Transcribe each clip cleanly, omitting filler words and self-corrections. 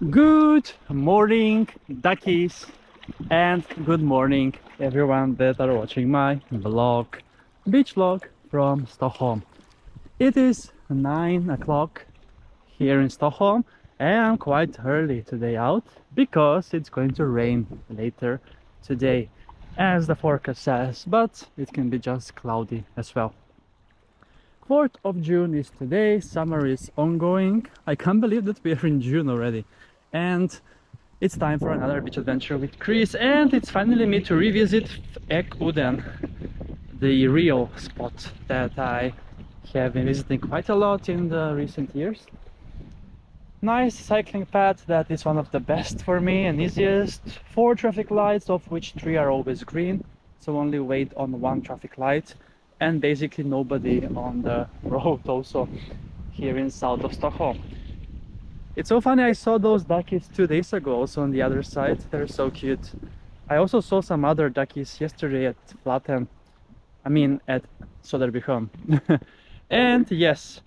Good morning, duckies, and good morning, everyone that are watching my beach vlog from Stockholm. It is 9 o'clock here in Stockholm, and I'm quite early today out because it's going to rain later today, as the forecast says, but it can be just cloudy as well. 4th of June is today, summer is ongoing. I can't believe that we are in June already. And it's time for another beach adventure with Chris, and it's finally me to revisit Ekudden, the real spot that I have been visiting quite a lot in the recent years. Nice cycling path that is one of the best for me and easiest. 4 traffic lights, of which 3 are always green, so only wait on 1 traffic light, and basically nobody on the road also here in south of Stockholm. It's so funny, I saw those duckies 2 days ago also on the other side. They're so cute. I also saw some other duckies yesterday at Flaten, at Söderbyholm. And yes,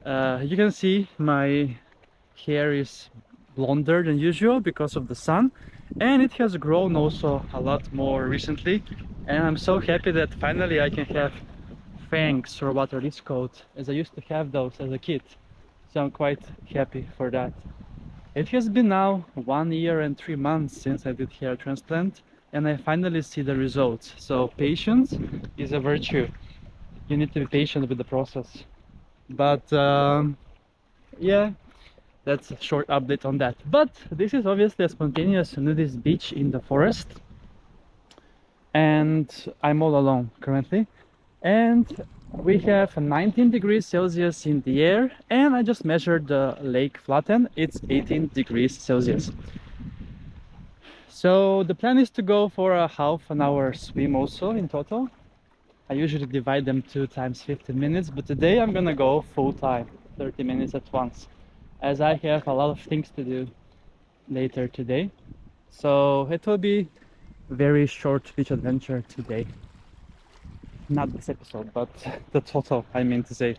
you can see my hair is blonder than usual because of the sun, and it has grown also a lot more recently, and I'm so happy that finally I can have fangs, or what are these called, as I used to have those as a kid. So I'm quite happy for that. It has been now 1 year and 3 months since I did hair transplant, and I finally see the results. So patience is a virtue. You need to be patient with the process. But yeah, that's a short update on that. But this is obviously a spontaneous nudist beach in the forest, and I'm all alone currently, and we have 19 degrees Celsius in the air, and I just measured the lake Flaten. It's 18 degrees Celsius. So the plan is to go for a half an hour swim also in total. I usually divide them 2 times 15 minutes, but today I'm gonna go full time, 30 minutes at once, as I have a lot of things to do later today. So it will be very short beach adventure today. Not this episode, but the total, I mean to say.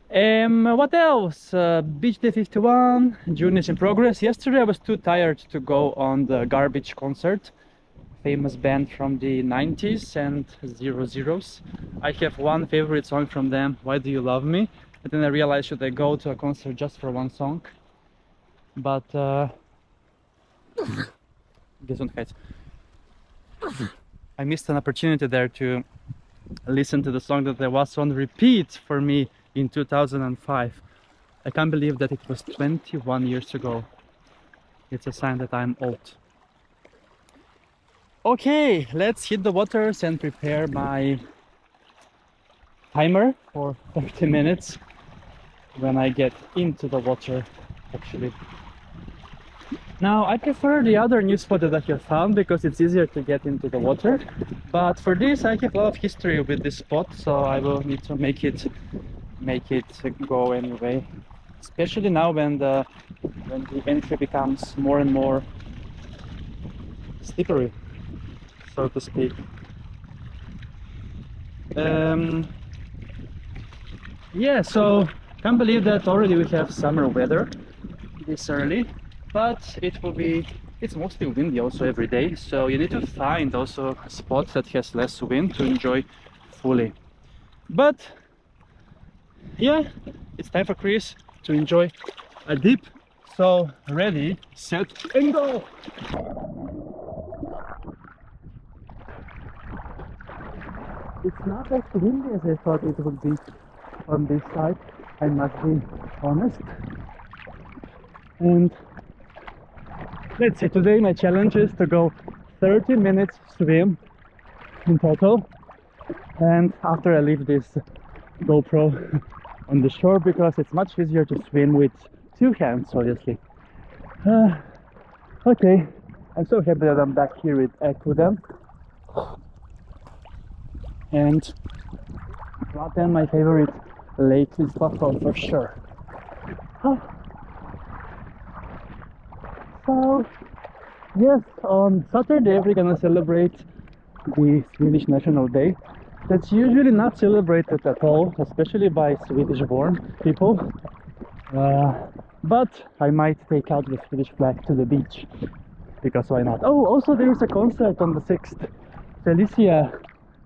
What else? Beach day 51, June is in progress. Yesterday I was too tired to go on the Garbage concert, famous band from the 90s and 00s. I have one favorite song from them, Why Do You Love Me? And then I realized, should I go to a concert just for one song? But Gesundheit. I missed an opportunity there to listen to the song that there was on repeat for me in 2005. I can't believe that it was 21 years ago. It's a sign that I'm old. Okay, let's hit the waters and prepare my timer for 30 minutes when I get into the water, actually. Now, I prefer the other new spot that I have found because it's easier to get into the water. But for this, I have a lot of history with this spot, so I will need to make it go anyway. Especially now when the entry becomes more and more slippery, so to speak. Yeah, so can't believe that already we have summer weather this early. But it's mostly windy also every day, so you need to find also a spot that has less wind to enjoy fully. But yeah, it's time for Chris to enjoy a dip. So ready, set, and go! It's not as windy as I thought it would be on this side, I must be honest. And let's see, today my challenge is to go 30 minutes swim in total, and after I leave this GoPro on the shore, because it's much easier to swim with 2 hands, obviously. Okay, I'm so happy that I'm back here with Ekudden, and Flaten, my favorite lake in Stockholm for sure. So yes, on Saturday we're gonna celebrate the Swedish National Day. That's usually not celebrated at all, especially by Swedish-born people. but I might take out the Swedish flag to the beach, because why not? Oh, also there is a concert on the 6th. Felicia,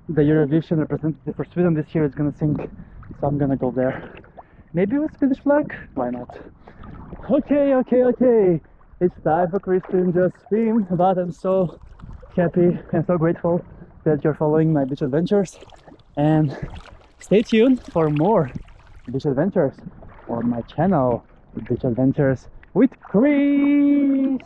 the Eurovision representative for Sweden this year, is gonna sing, so I'm gonna go there. Maybe with Swedish flag? Why not? Okay. It's time for Christian just swim, but I'm so happy and so grateful that you're following my beach adventures, and stay tuned for more beach adventures on my channel, Beach Adventures with Chris.